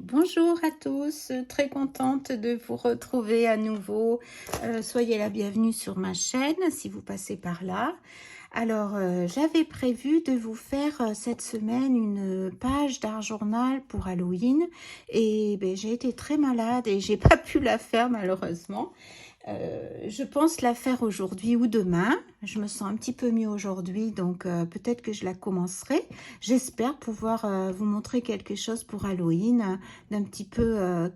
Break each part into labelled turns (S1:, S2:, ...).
S1: Bonjour à tous, très contente de vous retrouver à nouveau. Soyez la bienvenue sur ma chaîne si vous passez par là. Alors, j'avais prévu de vous faire cette semaine une page d'art journal pour Halloween et ben, j'ai été très malade et j'ai pas pu la faire malheureusement. Je pense la faire aujourd'hui ou demain. Je me sens un petit peu mieux aujourd'hui, donc peut-être que je la commencerai. J'espère pouvoir vous montrer quelque chose pour Halloween, d'un petit peu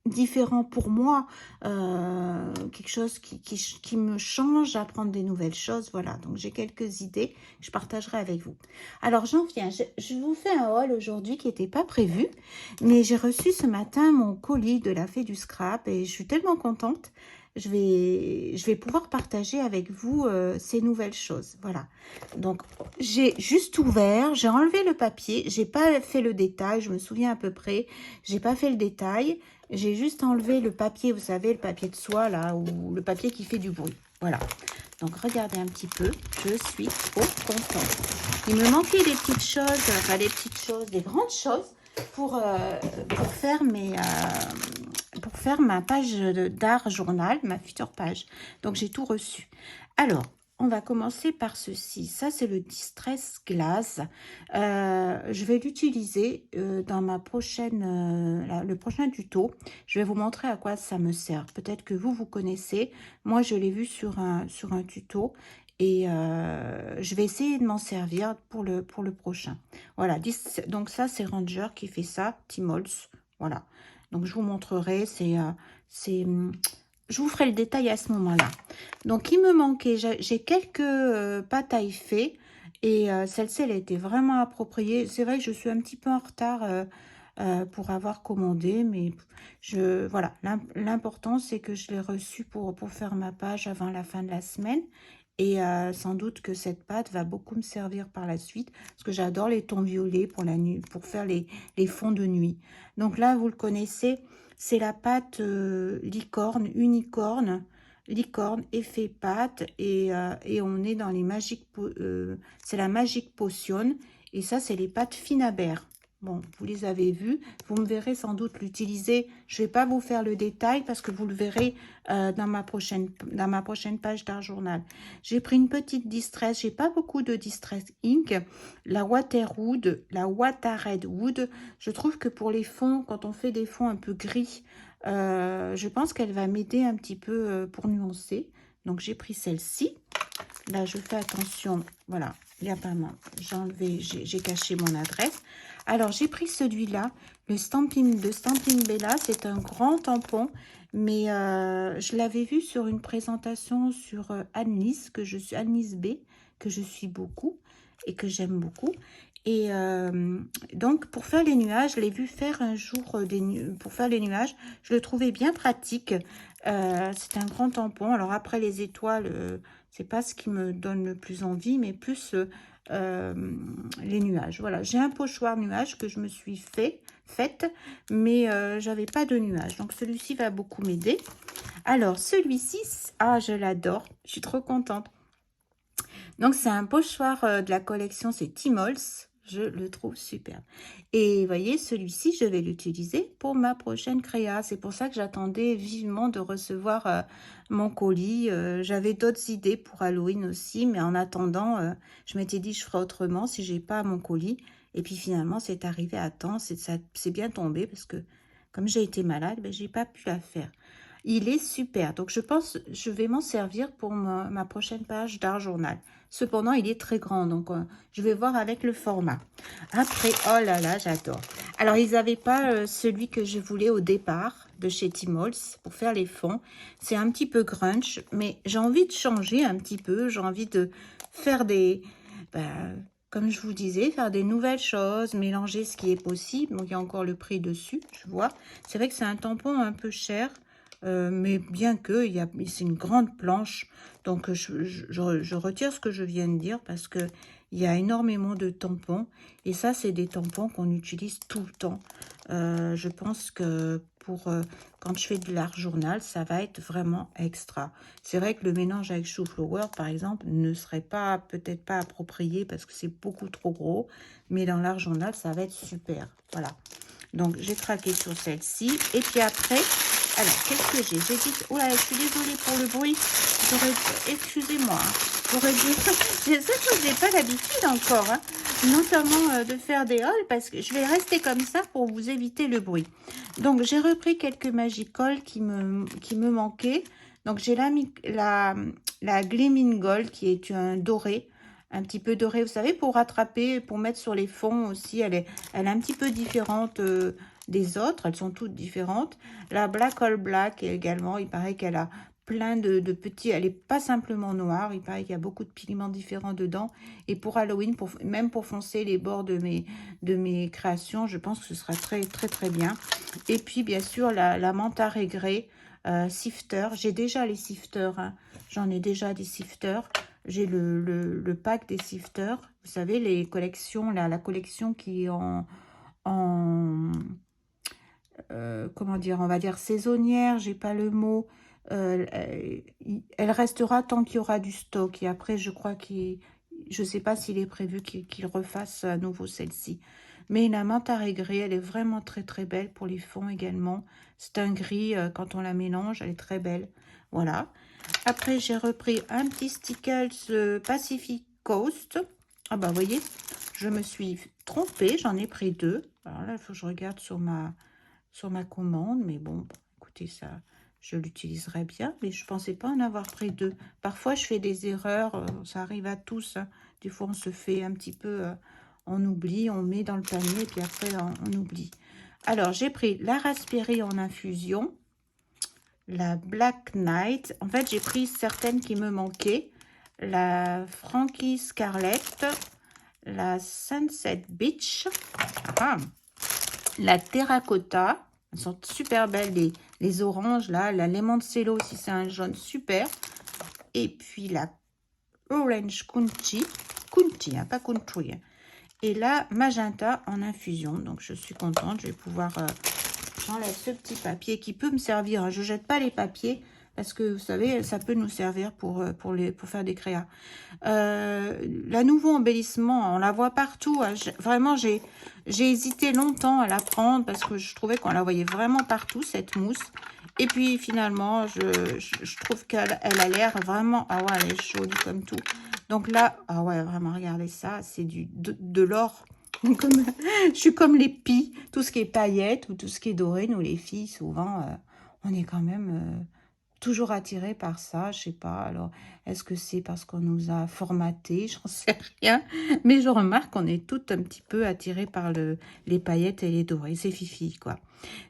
S1: différent pour moi, quelque chose qui me change, apprendre des nouvelles choses. Voilà, donc j'ai quelques idées, je partagerai avec vous. Alors j'en viens, je vous fais un haul aujourd'hui qui n'était pas prévu, mais j'ai reçu ce matin mon colis de la Fée du Scrap et je suis tellement contente. Je vais pouvoir partager avec vous ces nouvelles choses. Voilà. Donc, j'ai juste ouvert, j'ai enlevé le papier. J'ai pas fait le détail, je me souviens à peu près. J'ai pas fait le détail. J'ai juste enlevé le papier, vous savez, le papier de soie, là, ou le papier qui fait du bruit. Voilà. Donc, regardez un petit peu. Je suis trop contente. Il me manquait des petites choses, enfin, des petites choses, des grandes choses pour, pour faire pour faire ma page d'art journal, ma future page. Donc, j'ai tout reçu. Alors, on va commencer par ceci. Ça, c'est le Distress Glass. Je vais l'utiliser dans ma prochaine, le prochain tuto. Je vais vous montrer à quoi ça me sert. Peut-être que vous connaissez. Moi, je l'ai vu sur un tuto. Et je vais essayer de m'en servir pour le prochain. Voilà, donc ça, c'est Ranger qui fait ça, Timols. Voilà. Donc, je vous montrerai. Je vous ferai le détail à ce moment-là. Donc, il me manquait, j'ai quelques pâtes à effet. Et celle-ci, elle a été vraiment appropriée. C'est vrai que je suis un petit peu en retard pour avoir commandé. Mais voilà, l'important, c'est que je l'ai reçu pour faire ma page avant la fin de la semaine. Et sans doute que cette pâte va beaucoup me servir par la suite, parce que j'adore les tons violets pour la nuit, pour faire les fonds de nuit. Donc là, vous le connaissez, c'est la pâte licorne, effet pâte, et on est dans les c'est la Magic Potion, et ça, c'est les pâtes Finabert. Bon, vous les avez vues, vous me verrez sans doute l'utiliser. Je ne vais pas vous faire le détail parce que vous le verrez dans ma prochaine page d'art journal. J'ai pris une petite distress, j'ai pas beaucoup de distress ink, la Waterwood, la Water Wood. Je trouve que pour les fonds, quand on fait des fonds un peu gris, je pense qu'elle va m'aider un petit peu pour nuancer. Donc j'ai pris celle-ci. Là, je fais attention. Voilà, il n'y a pas mal. J'ai enlevé, j'ai caché mon adresse. Alors, j'ai pris celui-là, le Stampin' de Stampin' Bella. C'est un grand tampon, mais je l'avais vu sur une présentation sur Annelise, Annelise B, que je suis beaucoup et que j'aime beaucoup. Et donc, pour faire les nuages, je l'ai vu faire un jour pour faire les nuages. Je le trouvais bien pratique. C'est un grand tampon. Alors, après les étoiles, c'est pas ce qui me donne le plus envie, mais plus les nuages. Voilà, j'ai un pochoir nuage que je me suis faite, mais j'avais pas de nuages. Donc, celui-ci va beaucoup m'aider. Alors, celui-ci, ah, je l'adore. Je suis trop contente. Donc, c'est un pochoir de la collection, c'est Timols. Je le trouve superbe. Et vous voyez, celui-ci, je vais l'utiliser pour ma prochaine créa. C'est pour ça que j'attendais vivement de recevoir mon colis. J'avais d'autres idées pour Halloween aussi, mais en attendant, je m'étais dit je ferai autrement si j'ai pas mon colis. Et puis finalement, c'est arrivé à temps. C'est bien tombé parce que comme j'ai été malade, ben, j'ai pas pu la faire. Il est super. Donc, je pense je vais m'en servir pour ma prochaine page d'art journal. Cependant, il est très grand. Donc, je vais voir avec le format. Après, oh là là, j'adore. Alors, ils n'avaient pas celui que je voulais au départ de chez Timols pour faire les fonds. C'est un petit peu grunge, mais j'ai envie de changer un petit peu. J'ai envie de faire comme je vous disais, faire des nouvelles choses, mélanger ce qui est possible. Donc, il y a encore le prix dessus, je vois. C'est vrai que c'est un tampon un peu cher. Mais bien que c'est une grande planche, donc je retire ce que je viens de dire parce que il y a énormément de tampons et ça c'est des tampons qu'on utilise tout le temps. Je pense que pour quand je fais de l'art journal, ça va être vraiment extra. C'est vrai que le mélange avec chou flower par exemple ne serait pas peut-être pas approprié parce que c'est beaucoup trop gros, mais dans l'art journal ça va être super. Voilà. Donc, j'ai craqué sur celle-ci. Et puis après, alors, qu'est-ce que j'ai? J'ai dit, oh là, je suis désolée pour le bruit. Excusez-moi. J'aurais dû... C'est ça que je n'ai pas l'habitude encore, hein, notamment de faire des hauls, parce que je vais rester comme ça pour vous éviter le bruit. Donc, j'ai repris quelques Magical qui me manquaient. Donc, j'ai la Gleaming Gold qui est un doré, un petit peu doré, vous savez, pour rattraper, pour mettre sur les fonds aussi. Elle est un petit peu différente des autres. Elles sont toutes différentes. La Black All Black également, il paraît qu'elle a plein de petits, elle n'est pas simplement noire, il paraît qu'il y a beaucoup de pigments différents dedans. Et pour Halloween, même pour foncer les bords de mes créations, je pense que ce sera très très très bien. Et puis bien sûr la Manta Regré sifter, j'ai déjà les sifters, hein. J'en ai déjà des sifters. J'ai le pack des sifters, vous savez, les collections, la collection qui est comment dire, on va dire saisonnière, j'ai pas le mot. Elle restera tant qu'il y aura du stock. Et après, je crois je sais pas s'il est prévu qu'il refasse à nouveau celle-ci. Mais la Manta Regré, elle est vraiment très très belle pour les fonds également. C'est un gris, quand on la mélange, elle est très belle. Voilà. Après, j'ai repris un petit Stickles Pacific Coast. Ah bah, vous voyez, je me suis trompée, j'en ai pris deux. Alors là, il faut que je regarde sur ma commande, mais bon, écoutez, ça, je l'utiliserai bien, mais je pensais pas en avoir pris deux. Parfois, je fais des erreurs, ça arrive à tous, hein. Des fois, on se fait un petit peu, on oublie, on met dans le panier, puis après, on oublie. Alors, j'ai pris la Raspberry en infusion, la Black Knight. En fait, j'ai pris certaines qui me manquaient. La Frankie Scarlett, la Sunset Beach, la Terracotta. Elles sont super belles, les oranges, là. La Limoncello aussi, c'est un jaune super. Et puis la Orange Country, hein, pas Country. Hein. Et la Magenta en infusion. Donc, je suis contente. Je vais pouvoir... j'enlève ce petit papier qui peut me servir. Je ne jette pas les papiers parce que, vous savez, ça peut nous servir pour faire des créas. La nouveau embellissement, on la voit partout. Hein. Vraiment, j'ai hésité longtemps à la prendre parce que je trouvais qu'on la voyait vraiment partout, cette mousse. Et puis, finalement, je trouve qu'elle a l'air vraiment... Ah ouais, elle est jolie comme tout. Donc là, ah ouais, vraiment, regardez ça. C'est de l'or. Je suis comme les pies, tout ce qui est paillettes ou tout ce qui est doré, nous les filles, souvent, on est quand même toujours attirées par ça, je sais pas. Alors, est-ce que c'est parce qu'on nous a formaté? J'en sais rien. Mais je remarque qu'on est toutes un petit peu attirées par les paillettes et les dorés. C'est fifi, quoi.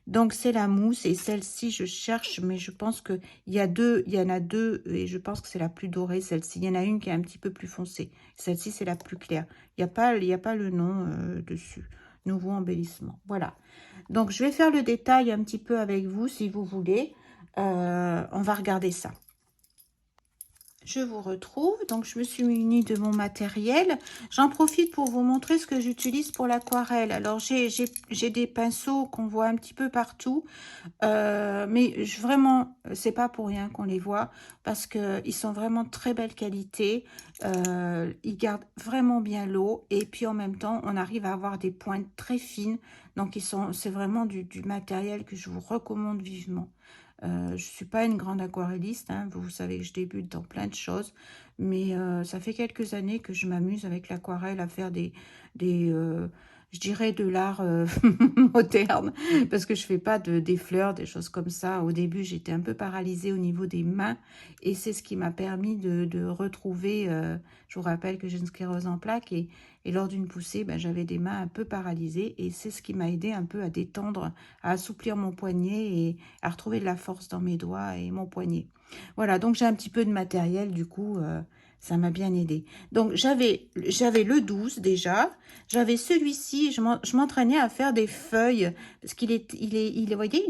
S1: Donc, c'est la mousse et celle-ci, je cherche, mais je pense qu'il y en a deux et je pense que c'est la plus dorée, celle-ci. Il y en a une qui est un petit peu plus foncée. Celle-ci, c'est la plus claire. Il n'y a pas le nom dessus. Nouveau embellissement. Voilà. Donc, je vais faire le détail un petit peu avec vous, si vous voulez. On va regarder ça. Je vous retrouve, donc je me suis munie de mon matériel. J'en profite pour vous montrer ce que j'utilise pour l'aquarelle. Alors, j'ai des pinceaux qu'on voit un petit peu partout, mais vraiment, c'est pas pour rien qu'on les voit, parce qu'ils sont vraiment de très belle qualité. Ils gardent vraiment bien l'eau, et puis en même temps, on arrive à avoir des pointes très fines. Donc, c'est vraiment du matériel que je vous recommande vivement. Je ne suis pas une grande aquarelliste, hein. Vous savez que je débute dans plein de choses, mais ça fait quelques années que je m'amuse avec l'aquarelle à faire je dirais de l'art moderne, parce que je fais pas des fleurs, des choses comme ça. Au début, j'étais un peu paralysée au niveau des mains, et c'est ce qui m'a permis de retrouver, je vous rappelle que j'ai une sclérose en plaques, et lors d'une poussée, ben, j'avais des mains un peu paralysées, et c'est ce qui m'a aidé un peu à détendre, à assouplir mon poignet, et à retrouver de la force dans mes doigts et mon poignet. Voilà, donc j'ai un petit peu de matériel, du coup, ça m'a bien aidé. Donc, j'avais le 12 déjà. J'avais celui-ci. Je m'entraînais à faire des feuilles. Parce qu'il vous voyez,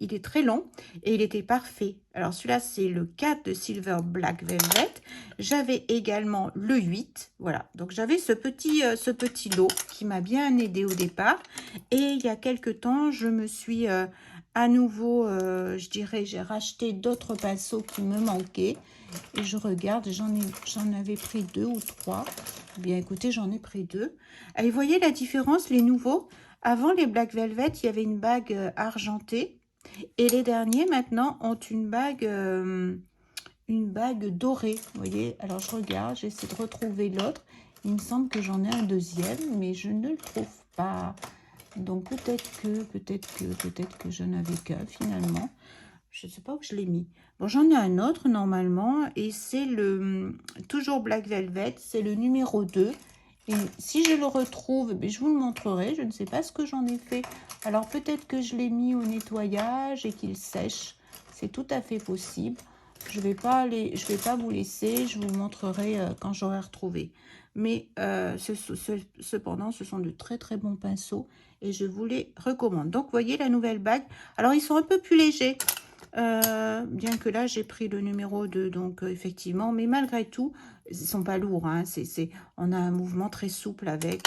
S1: il est très long. Et il était parfait. Alors, celui-là, c'est le 4 de Silver Black Velvet. J'avais également le 8. Voilà. Donc, j'avais ce petit lot qui m'a bien aidé au départ. Et il y a quelques temps, je me suis... à nouveau, je dirais, j'ai racheté d'autres pinceaux qui me manquaient. Et je regarde, j'en avais pris 2 ou 3. Bien, écoutez, j'en ai pris 2. Et vous voyez la différence, les nouveaux? Avant les Black Velvet, il y avait une bague argentée. Et les derniers, maintenant, ont une bague dorée. Vous voyez, alors je regarde, j'essaie de retrouver l'autre. Il me semble que j'en ai un deuxième, mais je ne le trouve pas. Donc peut-être que je n'avais qu'un finalement. Je ne sais pas où je l'ai mis. Bon, j'en ai un autre normalement et c'est le toujours Black Velvet, c'est le numéro 2. Et si je le retrouve, ben, je vous le montrerai. Je ne sais pas ce que j'en ai fait. Alors peut-être que je l'ai mis au nettoyage et qu'il sèche. C'est tout à fait possible. Je vais pas vous laisser. Je vous montrerai quand j'aurai retrouvé. Mais cependant, ce sont de très très bons pinceaux et je vous les recommande. Donc, vous voyez la nouvelle bague. Alors, ils sont un peu plus légers. Bien que là j'ai pris le numéro 2, donc effectivement, mais malgré tout ils sont pas lourds, hein, on a un mouvement très souple avec,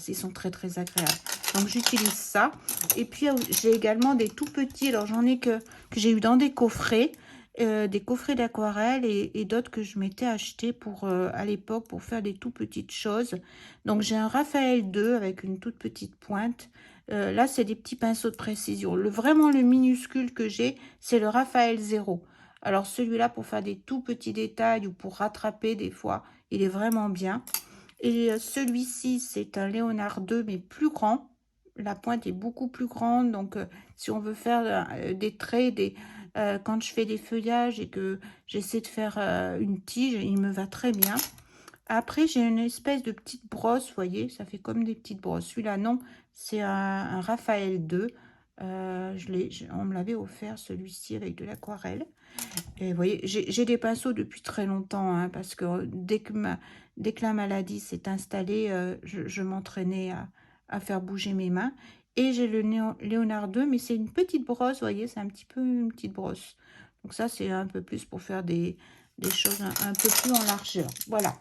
S1: ils sont très très agréables, donc j'utilise ça. Et puis j'ai également des tout petits, alors j'en ai que j'ai eu dans des coffrets d'aquarelle et d'autres que je m'étais acheté pour à l'époque pour faire des tout petites choses. Donc j'ai un Raphaël 2 avec une toute petite pointe. Là, c'est des petits pinceaux de précision. Vraiment, le minuscule que j'ai, c'est le Raphaël 0. Alors, celui-là, pour faire des tout petits détails ou pour rattraper des fois, il est vraiment bien. Et celui-ci, c'est un Léonard 2, mais plus grand. La pointe est beaucoup plus grande. Donc, si on veut faire des traits, quand je fais des feuillages et que j'essaie de faire une tige, il me va très bien. Après, j'ai une espèce de petite brosse, vous voyez, ça fait comme des petites brosses. Celui-là, non, c'est un Raphaël 2. On me l'avait offert, celui-ci, avec de l'aquarelle. Et vous voyez, j'ai des pinceaux depuis très longtemps, hein, parce que dès que la maladie s'est installée, je m'entraînais à faire bouger mes mains. Et j'ai le Léonard 2, mais c'est une petite brosse, vous voyez, c'est un petit peu une petite brosse. Donc ça, c'est un peu plus pour faire des choses un peu plus en largeur. Voilà.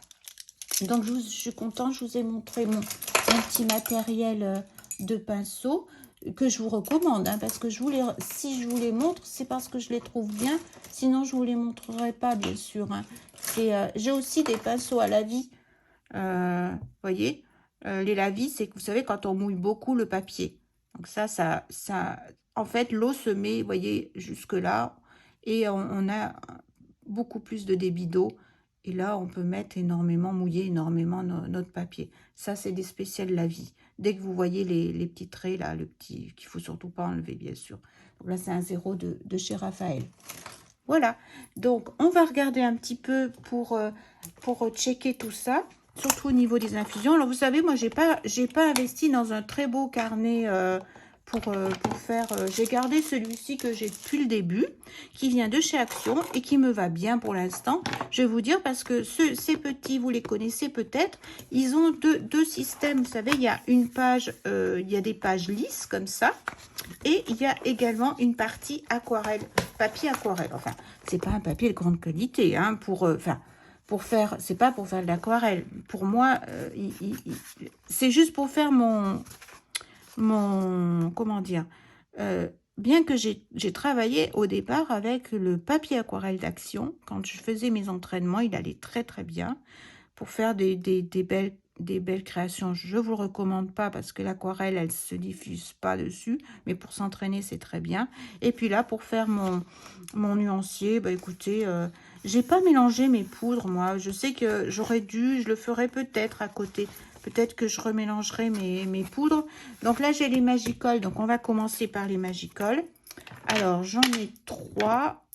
S1: Donc, je suis contente, je vous ai montré mon petit matériel de pinceau que je vous recommande, hein, parce que si je vous les montre, c'est parce que je les trouve bien, sinon je ne vous les montrerai pas, bien sûr. Hein. J'ai aussi des pinceaux à la vie, voyez, les lavis, c'est que vous savez, quand on mouille beaucoup le papier. Donc en fait, l'eau se met, vous voyez, jusque-là, et on a beaucoup plus de débit d'eau. Et là, on peut mettre énormément, mouiller énormément notre papier. Ça, c'est des spéciales lavis. Dès que vous voyez les petits traits, là, le petit, qu'il faut surtout pas enlever, bien sûr. Donc là, c'est un 0 de chez Raphaël. Voilà. Donc, on va regarder un petit peu pour checker tout ça, surtout au niveau des infusions. Alors, vous savez, moi, j'ai pas investi dans un très beau carnet pour faire... j'ai gardé celui-ci que j'ai depuis le début, qui vient de chez Action et qui me va bien pour l'instant. Je vais vous dire, parce que ces petits, vous les connaissez peut-être, ils ont deux systèmes. Vous savez, il y a une page, il y a des pages lisses comme ça, et il y a également une partie aquarelle, papier aquarelle. Enfin, c'est pas un papier de grande qualité, hein, pour faire, c'est pas pour faire de l'aquarelle. Pour moi, c'est juste pour faire comment dire, bien que j'ai travaillé au départ avec le papier aquarelle d'Action, quand je faisais mes entraînements, il allait très très bien pour faire des belles créations. Je vous le recommande pas parce que l'aquarelle, elle se diffuse pas dessus, mais pour s'entraîner, c'est très bien. Et puis là, pour faire mon nuancier, bah écoutez, j'ai pas mélangé mes poudres, moi. Je sais que j'aurais dû, je le ferai peut-être à côté. Peut-être que je remélangerai mes poudres. Donc là, j'ai les Magicoles. Donc, on va commencer par les Magicoles. Alors, j'en ai 3.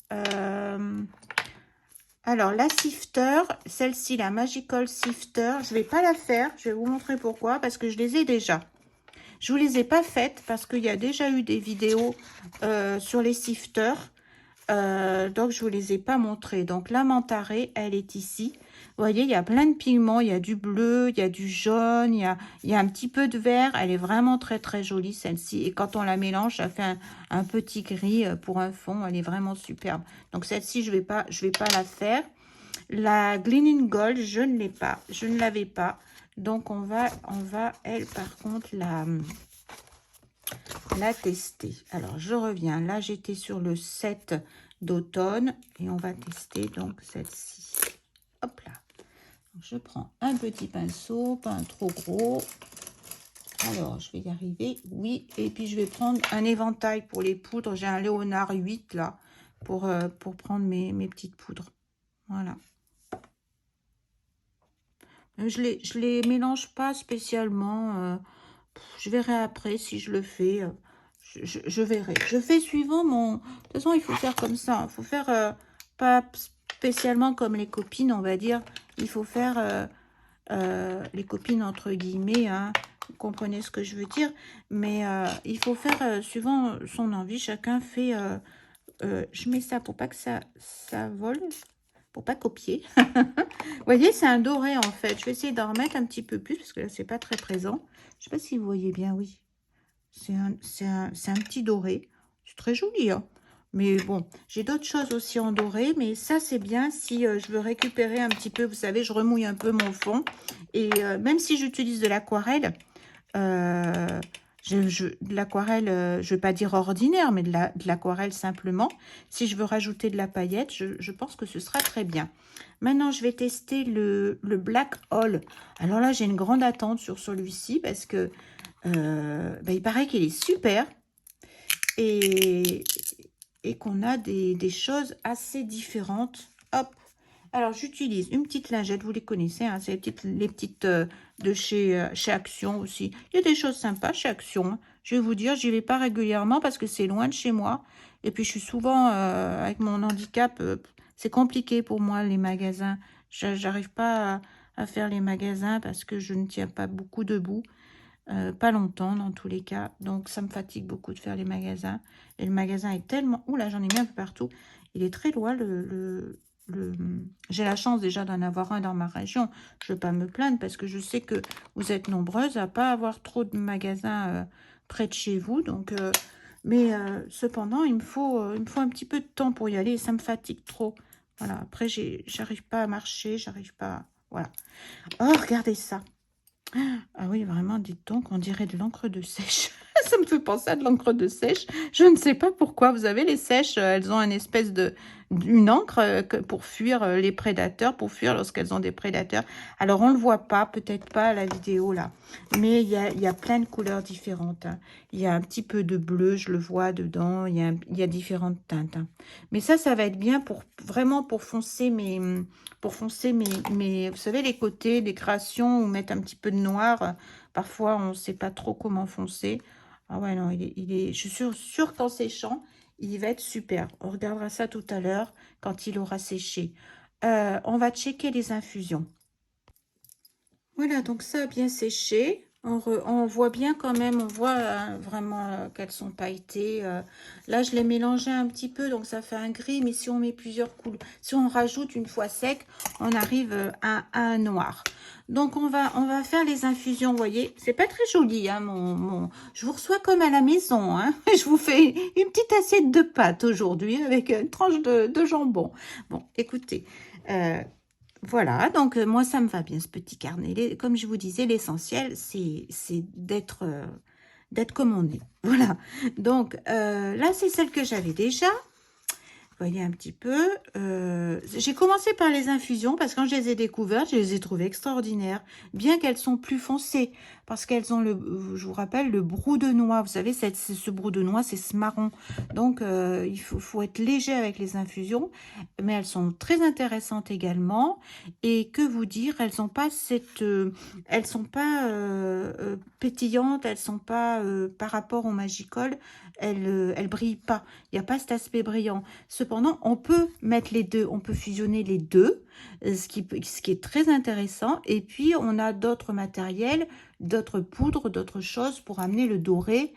S1: Alors, la Sifter, celle-ci, la Magical Sifter, je ne vais pas la faire. Je vais vous montrer pourquoi. Parce que je les ai déjà. Je ne vous les ai pas faites parce qu'il y a déjà eu des vidéos sur les sifters. Donc, je ne vous les ai pas montrées. Donc, la Mantarée, elle est ici. Vous voyez, il y a plein de pigments. Il y a du bleu, il y a du jaune, il y a un petit peu de vert. Elle est vraiment très, très jolie, celle-ci. Et quand on la mélange, ça fait un petit gris pour un fond. Elle est vraiment superbe. Donc, celle-ci, je vais pas la faire. La Gleaming Gold, je ne l'ai pas. Je ne l'avais pas. Donc, on va, elle, par contre, la tester. Alors, je reviens. Là, j'étais sur le 7 d'automne et on va tester donc celle-ci. Hop là. Je prends un petit pinceau, pas un trop gros. Alors, je vais y arriver. Oui, et puis je vais prendre un éventail pour les poudres. J'ai un Léonard 8 là pour prendre mes petites poudres. Voilà. Je les mélange pas spécialement. Je verrai après si je le fais. Je verrai. Je fais suivant mon... De toute façon, il faut faire comme ça. Il faut faire pas spécialement comme les copines, on va dire. Il faut faire les copines entre guillemets. Hein. Vous comprenez ce que je veux dire. Mais il faut faire suivant son envie. Chacun fait... je mets ça pour pas que ça vole. Pour pas copier. Vous voyez, c'est un doré en fait. Je vais essayer d'en remettre un petit peu plus parce que là, c'est pas très présent. Je sais pas si vous voyez bien, oui. C'est un petit doré. C'est très joli, hein. Mais bon, j'ai d'autres choses aussi en doré. Mais ça, c'est bien si je veux récupérer un petit peu. Vous savez, je remouille un peu mon fond. Et même si j'utilise de l'aquarelle, euh, de l'aquarelle, je ne vais pas dire ordinaire, mais de l'aquarelle simplement. Si je veux rajouter de la paillette, je pense que ce sera très bien. Maintenant, je vais tester le Black Hole. Alors là, j'ai une grande attente sur celui-ci parce que il paraît qu'il est super et, qu'on a des choses assez différentes. Hop. Alors, j'utilise une petite lingette, vous les connaissez, hein, c'est les petites de chez Action aussi. Il y a des choses sympas chez Action. Hein. Je vais vous dire, j'y vais pas régulièrement parce que c'est loin de chez moi. Et puis, je suis souvent, avec mon handicap, c'est compliqué pour moi, les magasins. J'arrive pas à faire les magasins parce que je ne tiens pas beaucoup debout. Pas longtemps dans tous les cas. Donc, ça me fatigue beaucoup de faire les magasins. Et le magasin est tellement... Ouh là, j'en ai mis un peu partout. Il est très loin, J'ai la chance déjà d'en avoir un dans ma région. Je ne veux pas me plaindre parce que je sais que vous êtes nombreuses à pas avoir trop de magasins près de chez vous. Donc, cependant, il me faut un petit peu de temps pour y aller et ça me fatigue trop. Voilà, après, j'arrive pas à marcher, j'arrive pas... Voilà. Oh, regardez ça. Ah oui, vraiment, dites donc, on dirait de l'encre de sèche. Ça me fait penser à de l'encre de sèche. Je ne sais pas pourquoi. Vous avez les sèches, elles ont une espèce une encre pour fuir les prédateurs, pour fuir lorsqu'elles ont des prédateurs. Alors, on ne le voit pas, peut-être pas à la vidéo là, mais il y a plein de couleurs différentes. Hein. Il y a un petit peu de bleu, je le vois dedans. Il y a différentes teintes. Hein. Mais ça va être bien pour vraiment pour foncer vous savez, les côtés, les créations, ou mettre un petit peu de noir. Parfois, on ne sait pas trop comment foncer. Ah ouais, non, je suis sûre qu'en séchant, il va être super. On regardera ça tout à l'heure quand il aura séché. On va checker les infusions. Voilà, donc ça a bien séché. On voit bien quand même, on voit vraiment qu'elles sont pailletées. Là, je l'ai mélangé un petit peu, donc ça fait un gris. Mais si on met plusieurs couleurs, si on rajoute une fois sec, on arrive à un noir. Donc, on va faire les infusions, vous voyez. C'est pas très joli, hein, Je vous reçois comme à la maison, hein. Je vous fais une petite assiette de pâtes aujourd'hui avec une tranche de jambon. Bon, écoutez... voilà, donc moi, ça me va bien, ce petit carnet. Comme je vous disais, l'essentiel, c'est d'être comme on est. Voilà, donc là, c'est celle que j'avais déjà. Vous voyez un petit peu. J'ai commencé par les infusions parce que quand je les ai découvertes, je les ai trouvées extraordinaires. Bien qu'elles sont plus foncées. Parce qu'elles ont, je vous rappelle, le brou de noix. Vous savez, ce brou de noix, c'est ce marron. Donc, il faut être léger avec les infusions. Mais elles sont très intéressantes également. Et que vous dire, elles sont pas pétillantes. Elles sont pas, par rapport au Magicol, elles brillent pas. Il n'y a pas cet aspect brillant. Cependant, on peut mettre les deux, on peut fusionner les deux, ce qui est très intéressant. Et puis, on a d'autres matériels, d'autres poudres, d'autres choses pour amener le doré,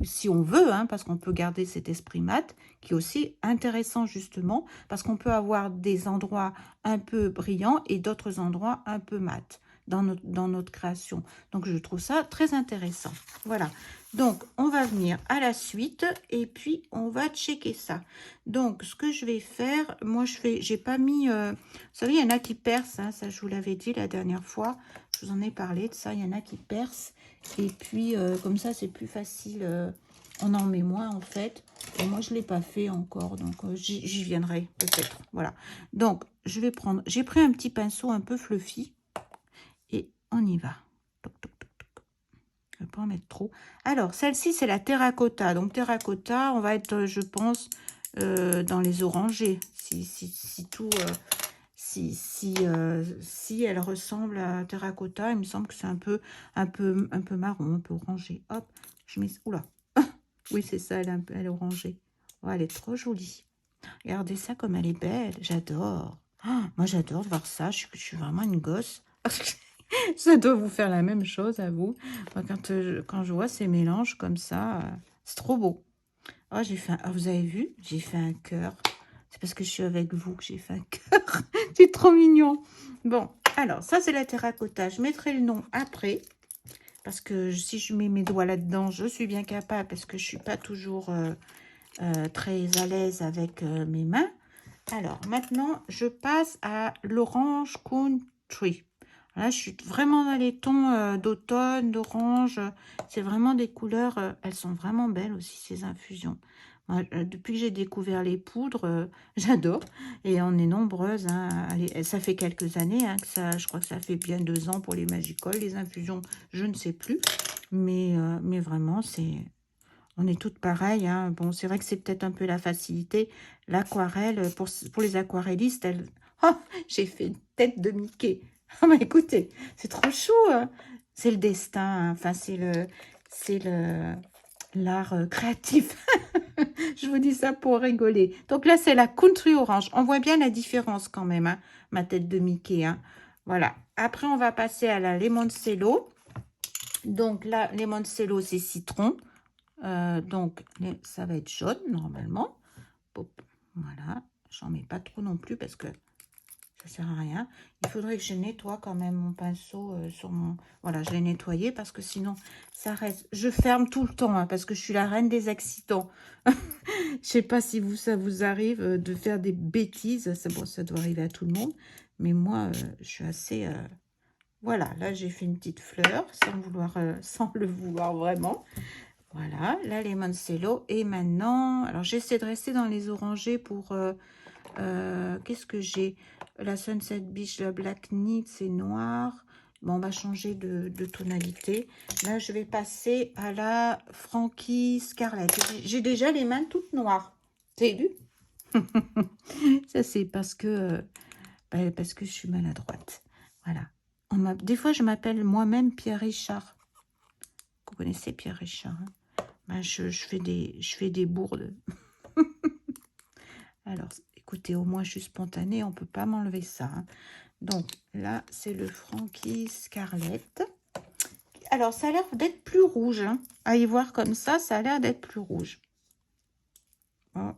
S1: si on veut, hein, parce qu'on peut garder cet esprit mat, qui est aussi intéressant justement, parce qu'on peut avoir des endroits un peu brillants et d'autres endroits un peu mat dans notre création. Donc, je trouve ça très intéressant. Voilà. Donc, on va venir à la suite et puis on va checker ça. Donc, ce que je vais faire, moi, j'ai pas mis... vous savez, il y en a qui percent, hein, ça, je vous l'avais dit la dernière fois. Je vous en ai parlé de ça, il y en a qui percent. Et puis, comme ça, c'est plus facile. On en met moins, en fait. Et moi, je ne l'ai pas fait encore, donc j'y viendrai peut-être. Voilà. Donc, je vais prendre... J'ai pris un petit pinceau un peu fluffy. Et on y va. Toc, toc, toc, toc. Je ne vais pas en mettre trop. Alors, celle-ci, c'est la terracotta. Donc, terracotta, on va être, je pense, dans les orangés. Si tout... si elle ressemble à terracotta, il me semble que c'est un peu marron, un peu orangé. Hop, je mets... Oula. Oui, c'est ça, elle est orangée. Oh, elle est trop jolie. Regardez ça comme elle est belle. J'adore. Ah, moi, j'adore voir ça. Je suis vraiment une gosse. Ça doit vous faire la même chose à vous. Moi, quand je vois ces mélanges comme ça, c'est trop beau. Oh, vous avez vu? J'ai fait un cœur. C'est parce que je suis avec vous que j'ai fait un cœur. C'est trop mignon. Bon, alors, ça, c'est la terracotta. Je mettrai le nom après. Parce que si je mets mes doigts là-dedans, je suis bien capable. Parce que je ne suis pas toujours très à l'aise avec mes mains. Alors, maintenant, je passe à l'orange country. Là, je suis vraiment dans les tons d'automne, d'orange. C'est vraiment des couleurs, elles sont vraiment belles aussi, ces infusions. Moi, depuis que j'ai découvert les poudres, j'adore. Et on est nombreuses. Hein, ça fait quelques années, hein, que ça, je crois que ça fait bien 2 ans pour les Magicoles. Les infusions, je ne sais plus. Mais vraiment, on est toutes pareilles. Hein. Bon, c'est vrai que c'est peut-être un peu la facilité. L'aquarelle, pour les aquarellistes, elle... Oh, j'ai fait une tête de Mickey. Ah bah écoutez, c'est trop chou. Hein. C'est le destin. Hein. Enfin, c'est l'art créatif. Je vous dis ça pour rigoler. Donc là, c'est la country orange. On voit bien la différence quand même. Hein, ma tête de Mickey. Hein. Voilà. Après, on va passer à la limoncello. Donc là, limoncello, c'est citron. Donc, ça va être jaune, normalement. Hop, voilà. J'en mets pas trop non plus parce que ça sert à rien. Il faudrait que je nettoie quand même mon pinceau sur mon... Voilà, je l'ai nettoyé parce que sinon, ça reste... Je ferme tout le temps hein, parce que je suis la reine des accidents. Je sais pas si ça vous arrive de faire des bêtises. Bon, ça doit arriver à tout le monde. Mais moi, je suis assez... Voilà, là, j'ai fait une petite fleur sans le vouloir vraiment. Voilà, la limoncello. Et maintenant, alors j'essaie de rester dans les orangés pour... qu'est-ce que j'ai? La Sunset Beach, la Black Knit, c'est noir. Bon, on va changer de tonalité. Là, je vais passer à la Frankie Scarlett. J'ai déjà les mains toutes noires. Vous avez vu? Ça, c'est parce que je suis maladroite. Voilà. Des fois, je m'appelle moi-même Pierre Richard. Vous connaissez Pierre Richard, hein? Ben, je fais des bourdes. Alors, écoutez, au moins, je suis spontanée. On ne peut pas m'enlever ça. Hein. Donc, là, c'est le Frankie Scarlett. Alors, ça a l'air d'être plus rouge. Hein. À y voir comme ça a l'air d'être plus rouge. Oh.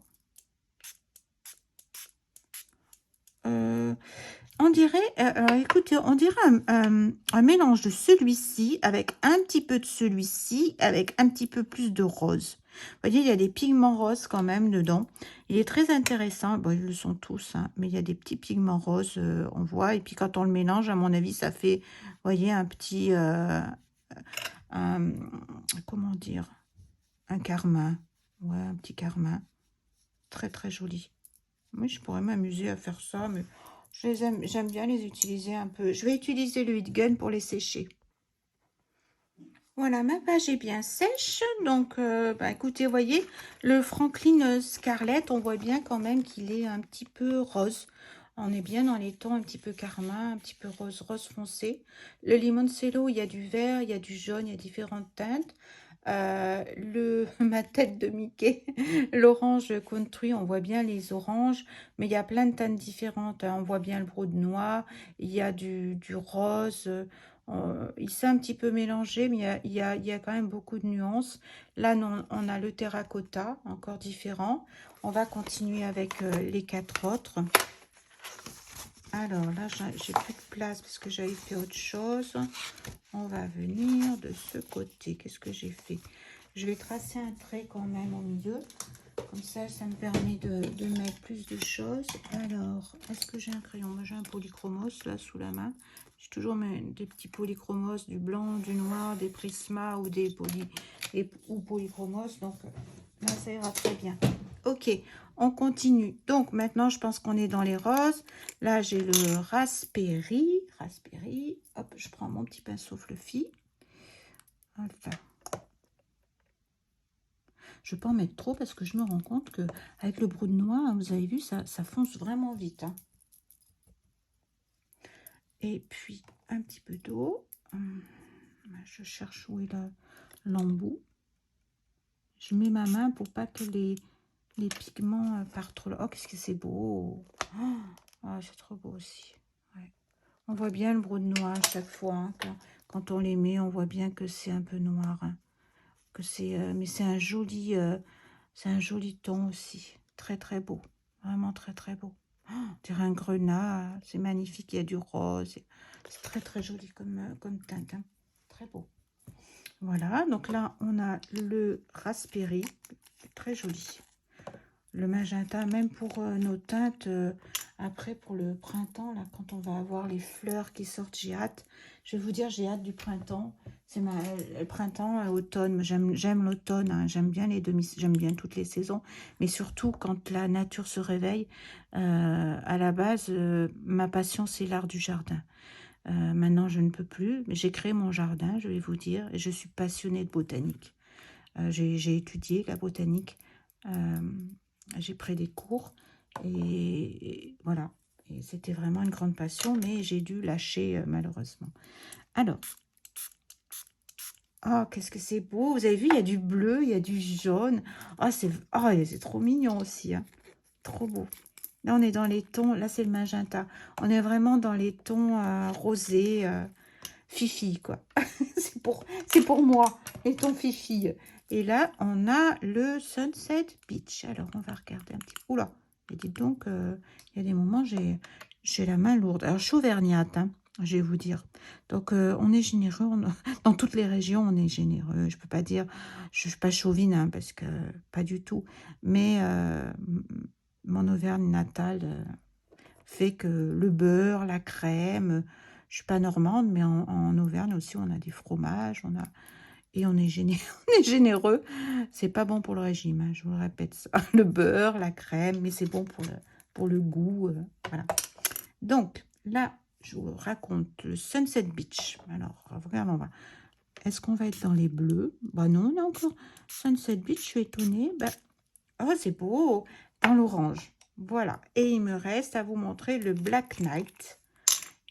S1: On dirait, écoutez, on dirait un mélange de celui-ci avec un petit peu de celui-ci, avec un petit peu plus de rose. Vous voyez, il y a des pigments roses quand même dedans. Il est très intéressant. Bon, ils le sont tous, hein, mais il y a des petits pigments roses, on voit. Et puis quand on le mélange, à mon avis, ça fait, vous voyez, un petit, comment dire, un carmin. Ouais, un petit carmin. Très, très joli. Oui, je pourrais m'amuser à faire ça, mais j'aime bien les utiliser un peu. Je vais utiliser le heat gun pour les sécher. Voilà, ma page est bien sèche. Donc, écoutez, vous voyez, le Franklin Scarlett, on voit bien quand même qu'il est un petit peu rose. On est bien dans les tons un petit peu carmin, un petit peu rose, rose foncé. Le limoncello, il y a du vert, il y a du jaune, il y a différentes teintes. Ma tête de Mickey, l'orange country, on voit bien les oranges, mais il y a plein de teintes différentes. Hein. On voit bien le brode noir, il y a du rose. Il s'est un petit peu mélangé, mais il y a quand même beaucoup de nuances. Là, non, on a le terracotta, encore différent. On va continuer avec les 4 autres. Alors là, j'ai plus de place parce que j'avais fait autre chose. On va venir de ce côté. Qu'est-ce que j'ai fait? Je vais tracer un trait quand même au milieu. Comme ça, ça me permet de mettre plus de choses. Alors, est-ce que j'ai un crayon? Moi, j'ai un polychromos là sous la main. J'ai toujours des petits polychromos, du blanc, du noir, des prismas ou ou polychromos. Donc là, ça ira très bien. Ok, on continue. Donc maintenant, je pense qu'on est dans les roses. Là, j'ai le raspberry. Raspberry. Hop, je prends mon petit pinceau fluffy. Enfin, je ne vais pas en mettre trop parce que je me rends compte que avec le brou de noix, vous avez vu, ça fonce vraiment vite. Hein. Et puis, un petit peu d'eau. Je cherche où est l'embout. Je mets ma main pour pas que les pigments partent trop là. Oh, qu'est-ce que c'est beau. Oh, c'est trop beau aussi. Ouais. On voit bien le brou de noix à chaque fois. Hein, quand on les met, on voit bien que c'est un peu noir. Hein, que mais c'est un joli ton aussi. Très, très beau. Vraiment très, très beau. On dirait un grenat. C'est magnifique. Il y a du rose. C'est très, très joli comme teinte. Hein. Très beau. Voilà, donc là, on a le raspberry, très joli. Le magenta, même pour nos teintes, après pour le printemps, là, quand on va avoir les fleurs qui sortent, j'ai hâte. Je vais vous dire, j'ai hâte du printemps. C'est le printemps, automne. J'aime l'automne, hein. J'aime bien j'aime bien toutes les saisons. Mais surtout, quand la nature se réveille, à la base, ma passion, c'est l'art du jardin. Maintenant, je ne peux plus, mais j'ai créé mon jardin, je vais vous dire, et je suis passionnée de botanique. J'ai étudié la botanique, j'ai pris des cours, et voilà. Et c'était vraiment une grande passion, mais j'ai dû lâcher malheureusement. Alors, oh, qu'est-ce que c'est beau! Vous avez vu, il y a du bleu, il y a du jaune. Oh, c'est trop mignon aussi, hein. Trop beau. Là, on est dans les tons, là c'est le magenta. On est vraiment dans les tons rosés, fifi, quoi. c'est pour moi, les tons fifi. Et là, on a le Sunset Beach. Alors, on va regarder un petit peu. Oula, et dites donc, il y a des moments, j'ai la main lourde. Alors, je suis auvergnate, hein, je vais vous dire. Donc, on est généreux. Dans toutes les régions, on est généreux. Je peux pas dire, je suis pas chauvine, hein, parce que pas du tout. Mais mon Auvergne natale fait que le beurre, la crème, je suis pas normande, mais en Auvergne aussi, on a des fromages, et on est généreux. On est généreux. C'est pas bon pour le régime, hein, je vous le répète ça. Le beurre, la crème, mais c'est bon pour le goût. Voilà. Donc, là, je vous raconte le Sunset Beach. Alors, vraiment, est-ce qu'on va être dans les bleus? Bah non, on est encore Sunset Beach, je suis étonnée. Bah, oh, c'est beau! Dans l'orange. Voilà. Et il me reste à vous montrer le Black Knight.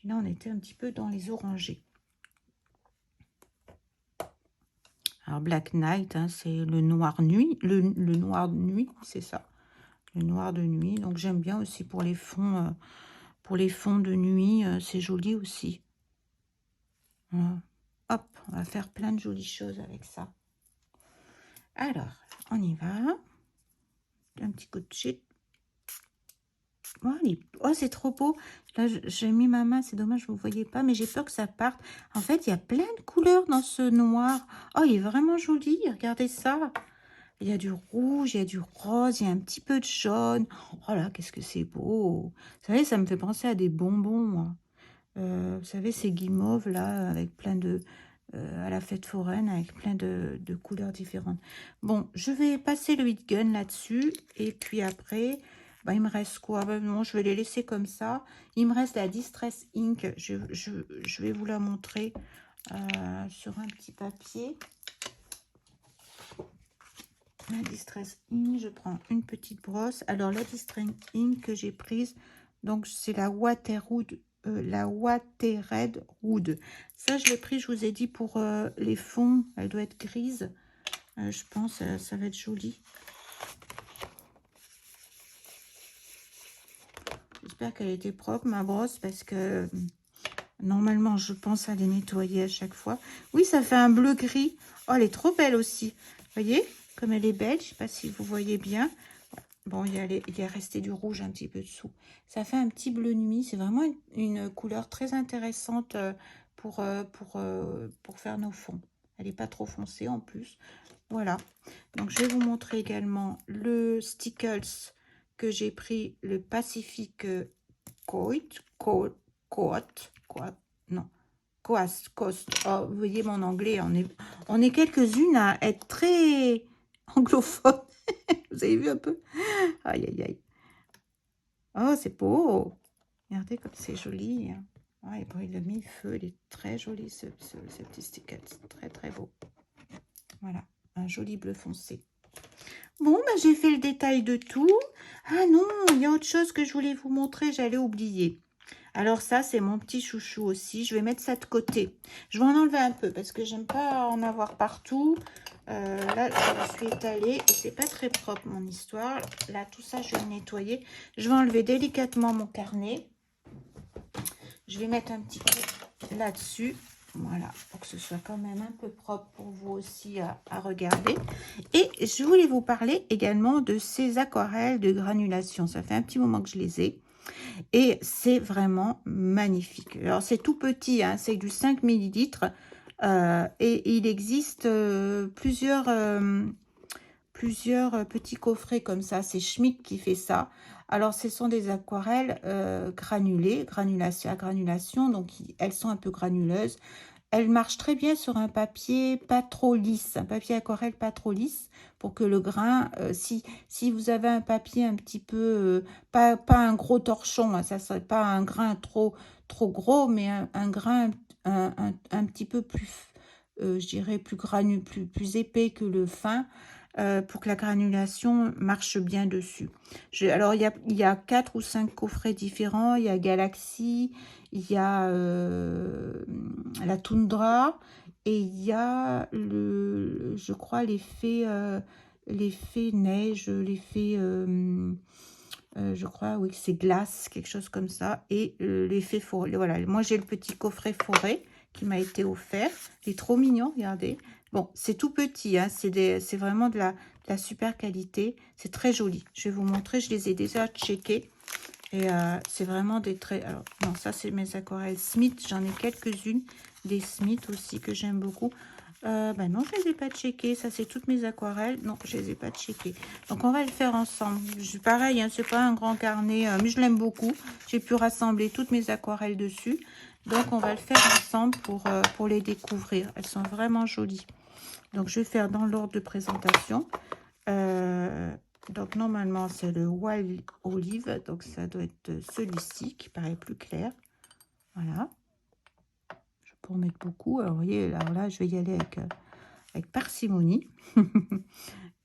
S1: Là, on était un petit peu dans les orangés. Alors, Black Knight, hein, c'est le noir nuit. Le noir de nuit, c'est ça. Le noir de nuit. Donc, j'aime bien aussi pour les fonds de nuit. C'est joli aussi. Voilà. Hop, on va faire plein de jolies choses avec ça. Alors, on y va. Un petit coup de shit. Oh, c'est trop beau. Là, j'ai mis ma main, c'est dommage, vous ne voyez pas, mais j'ai peur que ça parte. En fait, il y a plein de couleurs dans ce noir. Oh, il est vraiment joli, regardez ça. Il y a du rouge, il y a du rose, il y a un petit peu de jaune. Oh là, qu'est-ce que c'est beau. Vous savez, ça me fait penser à des bonbons, moi. Vous savez, ces guimauves, là, avec plein de... à la fête foraine, avec plein de couleurs différentes. Bon, je vais passer le heat gun là-dessus, et puis après... Bah, il me reste quoi? Bah, non, je vais les laisser comme ça. Il me reste la Distress Ink. Je vais vous la montrer sur un petit papier. La Distress Ink, je prends une petite brosse. Alors, la Distress Ink que j'ai prise, donc c'est la Waterwood, la Watered Wood. Ça, je l'ai pris, je vous ai dit, pour les fonds. Elle doit être grise. Je pense ça va être joli. J'espère qu'elle était propre, ma brosse, parce que normalement, je pense à les nettoyer à chaque fois. Oui, ça fait un bleu-gris. Oh, elle est trop belle aussi. Vous voyez, comme elle est belle. Je ne sais pas si vous voyez bien. Bon, il y a resté du rouge un petit peu dessous. Ça fait un petit bleu nuit. C'est vraiment une couleur très intéressante pour faire nos fonds. Elle n'est pas trop foncée en plus. Voilà. Donc, je vais vous montrer également le Stickles que j'ai pris, le Pacific Coast. Non. Coast. Oh, vous voyez mon anglais, on est quelques-unes à être très anglophones. Vous avez vu un peu? Aïe, aïe, aïe. Oh, c'est beau. Regardez comme c'est joli. Hein. Ah, et bon, il a mis le feu. Il est très joli, ce petit sticker. Très, très beau. Voilà, un joli bleu foncé. Bon, ben, j'ai fait le détail de tout. Ah non, il y a autre chose que je voulais vous montrer, j'allais oublier. Alors ça, c'est mon petit chouchou aussi. Je vais mettre ça de côté. Je vais en enlever un peu parce que j'aime pas en avoir partout. Là, je me suis étalée et c'est pas très propre mon histoire. Là, tout ça, je vais le nettoyer. Je vais enlever délicatement mon carnet. Je vais mettre un petit peu là-dessus. Voilà, pour que ce soit quand même un peu propre pour vous aussi à regarder. Et je voulais vous parler également de ces aquarelles de granulation. Ça fait un petit moment que je les ai. Et c'est vraiment magnifique. Alors, c'est tout petit, hein, c'est du 5 millilitres. Et il existe plusieurs petits coffrets comme ça. C'est Schmidt qui fait ça. Alors, ce sont des aquarelles granulées, granulation à granulation. Donc, elles sont un peu granuleuses. Elles marchent très bien sur un papier pas trop lisse, un papier aquarelle pas trop lisse, pour que le grain, si vous avez un papier un petit peu, pas un gros torchon, hein, ça ne serait pas un grain trop gros, mais un grain un petit peu plus, je dirais, plus épais que le fin, pour que la granulation marche bien dessus. Alors, il y a 4 ou 5 coffrets différents. Il y a Galaxy, il y a la Toundra et il y a, je crois, l'effet neige, l'effet, je crois, oui, c'est glace, quelque chose comme ça. Et l'effet forêt. Voilà, moi, j'ai le petit coffret forêt qui m'a été offert. Il est trop mignon, regardez. Bon, c'est tout petit, hein, c'est vraiment de la super qualité. C'est très joli. Je vais vous montrer, je les ai déjà checkés. Et c'est vraiment des traits. Alors, non, ça, c'est mes aquarelles Smith. J'en ai quelques-unes. Des Smith aussi que j'aime beaucoup. Ben non, je les ai pas checkées. Ça, c'est toutes mes aquarelles. Non, je les ai pas checkées. Donc, on va le faire ensemble. Pareil, hein, c'est pas un grand carnet, mais je l'aime beaucoup. J'ai pu rassembler toutes mes aquarelles dessus. Donc, on va le faire ensemble pour les découvrir. Elles sont vraiment jolies. Donc, je vais faire dans l'ordre de présentation. Donc, normalement, c'est le Wild Olive. Donc, ça doit être celui-ci qui paraît plus clair. Voilà. Je peux en mettre beaucoup. Alors, vous voyez, alors là, je vais y aller avec parcimonie.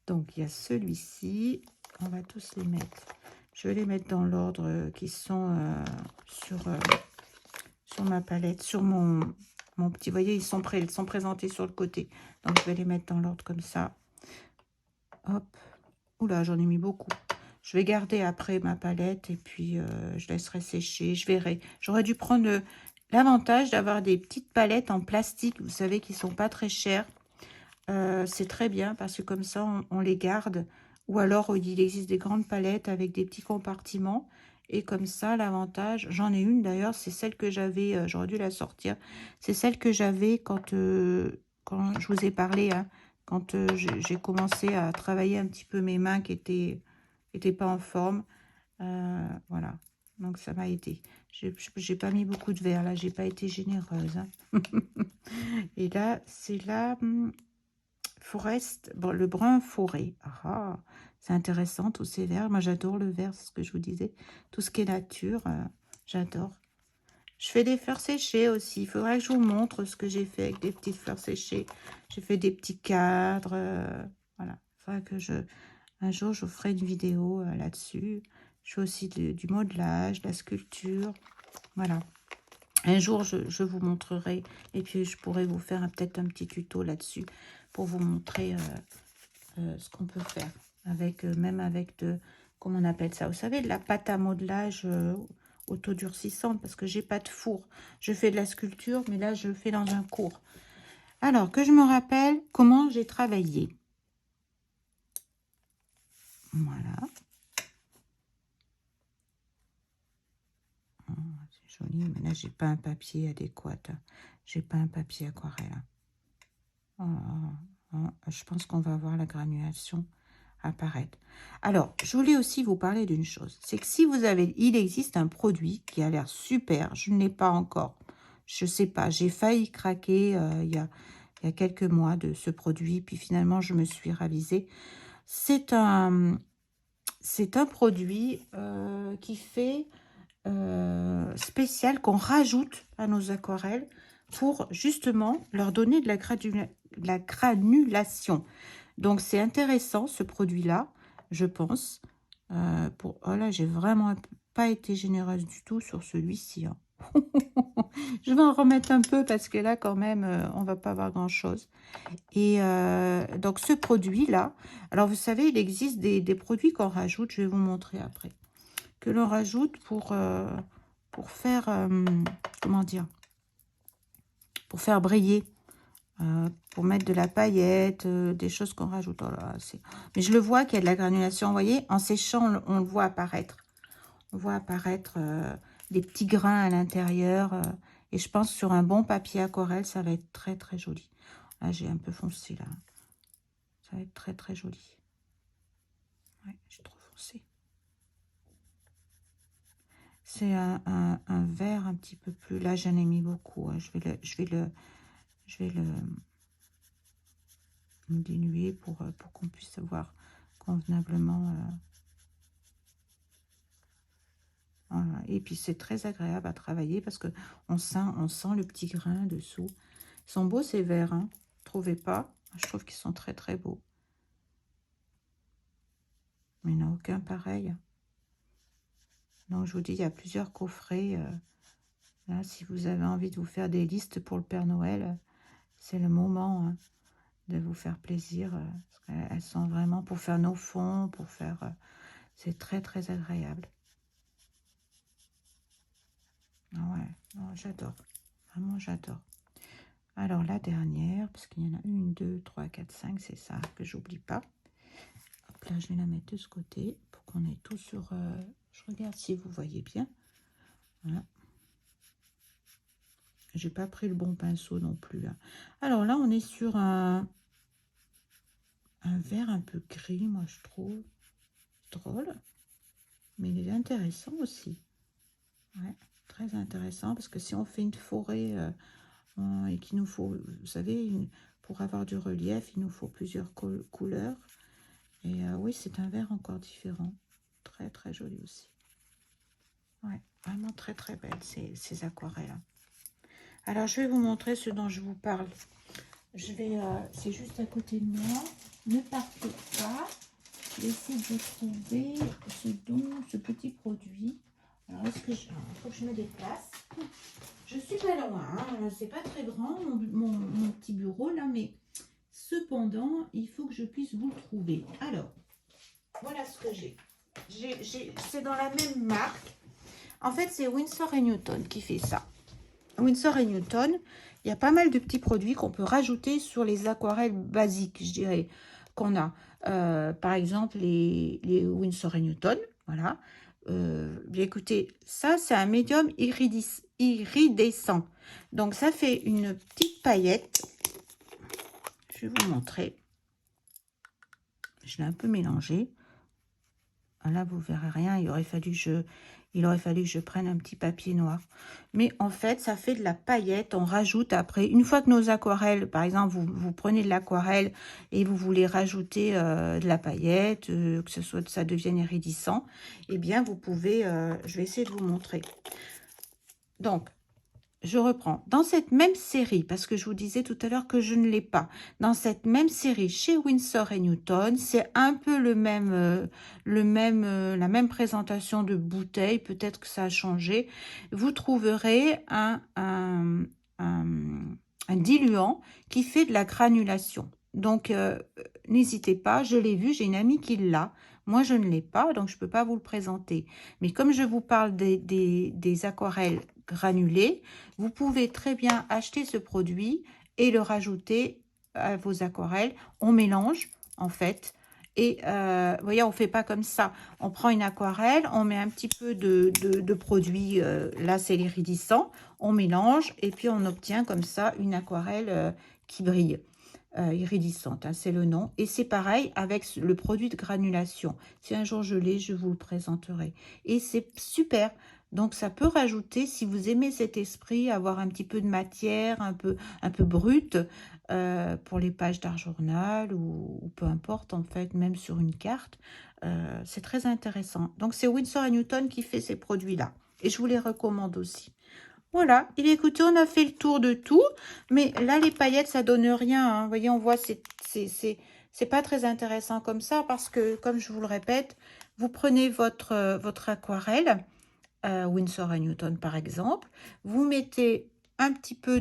S1: Donc, il y a celui-ci. On va tous les mettre. Je vais les mettre dans l'ordre qui sont sur ma palette, sur mon petit... Vous voyez, ils sont présentés sur le côté. Donc, je vais les mettre dans l'ordre comme ça. Hop. Oula, j'en ai mis beaucoup. Je vais garder après ma palette et puis je laisserai sécher. Je verrai. J'aurais dû prendre l'avantage d'avoir des petites palettes en plastique, vous savez, qui sont pas très chères. C'est très bien parce que comme ça, on les garde. Ou alors, il existe des grandes palettes avec des petits compartiments. Et comme ça, l'avantage, j'en ai une d'ailleurs, c'est celle que j'avais, j'aurais dû la sortir. C'est celle que j'avais quand je vous ai parlé, hein, quand j'ai commencé à travailler un petit peu mes mains qui étaient pas en forme. Voilà, donc ça m'a aidé. J'ai pas mis beaucoup de verre, là, j'ai pas été généreuse. Hein. Et là, c'est la Forest, bon, le brun forêt. Ah, c'est intéressant, tous ces verts. Moi, j'adore le vert, c'est ce que je vous disais. Tout ce qui est nature, j'adore. Je fais des fleurs séchées aussi. Il faudrait que je vous montre ce que j'ai fait avec des petites fleurs séchées. J'ai fait des petits cadres. Voilà. Il faudrait que un jour, je vous ferai une vidéo là-dessus. Je fais aussi du modelage, de la sculpture. Voilà. Un jour, je vous montrerai. Et puis, je pourrais vous faire peut-être un petit tuto là-dessus pour vous montrer ce qu'on peut faire. Même avec comment on appelle ça? Vous savez, de la pâte à modelage autodurcissante parce que j'ai pas de four. Je fais de la sculpture, mais là, je le fais dans un cours. Alors, que je me rappelle comment j'ai travaillé. Voilà. Oh, c'est joli, mais là, j'ai pas un papier adéquat. J'ai pas un papier aquarelle. Oh, je pense qu'on va voir la granulation apparaître. Alors, je voulais aussi vous parler d'une chose. C'est que si vous avez... Il existe un produit qui a l'air super. Je ne l'ai pas encore. Je sais pas. J'ai failli craquer il y a quelques mois de ce produit. Puis finalement, je me suis ravisée. C'est un produit qui fait spécial, qu'on rajoute à nos aquarelles pour justement leur donner de la granulation. Donc, c'est intéressant, ce produit-là, je pense. Oh là, j'ai vraiment pas été généreuse du tout sur celui-ci. Hein. Je vais en remettre un peu parce que là, quand même, on va pas avoir grand-chose. Et donc, ce produit-là, alors vous savez, il existe des produits qu'on rajoute, je vais vous montrer après, que l'on rajoute pour faire, comment dire, pour faire briller. Pour mettre de la paillette, des choses qu'on rajoute. Oh là, mais je le vois qu'il y a de la granulation, vous voyez, en séchant, on le voit apparaître. On voit apparaître des petits grains à l'intérieur. Et je pense sur un bon papier aquarelle, ça va être très très joli. Là, j'ai un peu foncé là. Ça va être très très joli. Ouais, j'ai trop foncé. C'est un vert un petit peu plus. Là, j'en ai mis beaucoup. Hein. Je vais le diluer pour qu'on puisse voir convenablement. Voilà. Et puis c'est très agréable à travailler parce que on sent le petit grain dessous. Ils sont beaux ces verres, hein. Trouvez pas? Je trouve qu'ils sont très très beaux. Mais il n'y en a aucun pareil. Donc je vous dis, il y a plusieurs coffrets. Là, si vous avez envie de vous faire des listes pour le Père Noël, c'est le moment hein, de vous faire plaisir. Elles sont vraiment pour faire nos fonds, pour faire... c'est très très agréable. Ah ouais, j'adore. Vraiment, j'adore. Alors, la dernière, parce qu'il y en a une, deux, trois, quatre, cinq, c'est ça que j'oublie pas. Hop là, je vais la mettre de ce côté pour qu'on ait tout sur... je regarde si vous voyez bien. Voilà. J'ai pas pris le bon pinceau non plus. Hein. Alors là, on est sur un vert un peu gris, moi, je trouve. Drôle. Mais il est intéressant aussi. Ouais, très intéressant, parce que si on fait une forêt... et qu'il nous faut, vous savez, pour avoir du relief, il nous faut plusieurs couleurs. Et oui, c'est un vert encore différent. Très, très joli aussi. Ouais, vraiment très, très belle, ces aquarelles. Alors, je vais vous montrer ce dont je vous parle. C'est juste à côté de moi. Ne partez pas. Je vais essayer de trouver ce petit produit. Alors, il faut que je me déplace. Je suis pas loin, hein. C'est pas très grand mon petit bureau là, mais cependant, il faut que je puisse vous le trouver. Alors, voilà ce que j'ai. C'est dans la même marque. En fait, c'est Winsor & Newton qui fait ça. Winsor & Newton, il y a pas mal de petits produits qu'on peut rajouter sur les aquarelles basiques, je dirais, qu'on a. Par exemple, les Winsor & Newton, voilà. Bien écoutez, ça, c'est un médium iridescent. Donc, ça fait une petite paillette. Je vais vous montrer. Je l'ai un peu mélangé. Là, vous verrez rien. Il aurait fallu que je prenne un petit papier noir. Mais en fait, ça fait de la paillette. On rajoute après, une fois que nos aquarelles, par exemple, vous prenez de l'aquarelle et vous voulez rajouter de la paillette, que ça devienne iridescent, eh bien, vous pouvez, je vais essayer de vous montrer. Donc, je reprends. Dans cette même série, parce que je vous disais tout à l'heure que je ne l'ai pas, dans cette même série chez Winsor & Newton, c'est un peu la même présentation de bouteille, peut-être que ça a changé. Vous trouverez un diluant qui fait de la granulation. Donc, n'hésitez pas, je l'ai vu, j'ai une amie qui l'a. Moi, je ne l'ai pas, donc je ne peux pas vous le présenter. Mais comme je vous parle des aquarelles granulées, vous pouvez très bien acheter ce produit et le rajouter à vos aquarelles. On mélange, en fait. Et vous voyez, on ne fait pas comme ça. On prend une aquarelle, on met un petit peu de produit, là c'est l'iridescent, on mélange et puis on obtient comme ça une aquarelle qui brille. Iridescente, hein, c'est le nom. Et c'est pareil avec le produit de granulation. Si un jour je l'ai, je vous le présenterai. Et c'est super. Donc ça peut rajouter, si vous aimez cet esprit, avoir un petit peu de matière, un peu brute, pour les pages d'art journal ou peu importe en fait, même sur une carte. C'est très intéressant. Donc c'est Winsor & Newton qui fait ces produits-là. Et je vous les recommande aussi. Voilà, et bien écoutez, on a fait le tour de tout, mais là, les paillettes, ça donne rien, hein. Vous voyez, on voit, c'est pas très intéressant comme ça, parce que, comme je vous le répète, vous prenez votre aquarelle, Winsor & Newton par exemple, vous mettez un petit peu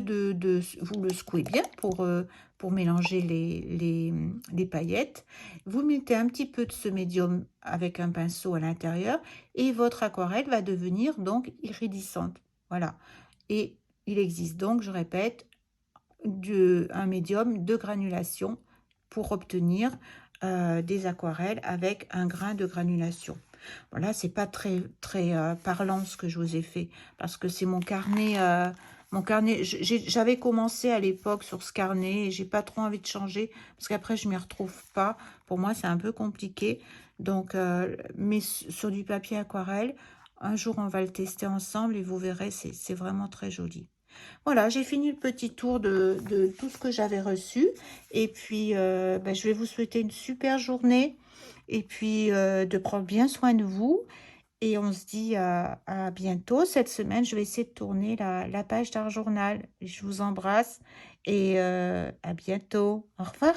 S1: vous le secouez bien pour mélanger les paillettes, vous mettez un petit peu de ce médium avec un pinceau à l'intérieur, et votre aquarelle va devenir donc iridescente. Voilà. Et il existe donc, je répète, un médium de granulation pour obtenir des aquarelles avec un grain de granulation. Voilà, c'est pas très parlant ce que je vous ai fait, parce que c'est mon carnet. J'avais commencé à l'époque sur ce carnet et j'ai pas trop envie de changer parce qu'après je m'y retrouve pas. Pour moi, c'est un peu compliqué. Donc, mais sur du papier aquarelle, un jour on va le tester ensemble et vous verrez, c'est vraiment très joli. Voilà, j'ai fini le petit tour de tout ce que j'avais reçu. Et puis, ben, je vais vous souhaiter une super journée. Et puis, de prendre bien soin de vous. Et on se dit à bientôt. Cette semaine, je vais essayer de tourner la page d'Art Journal. Je vous embrasse et à bientôt. Au revoir.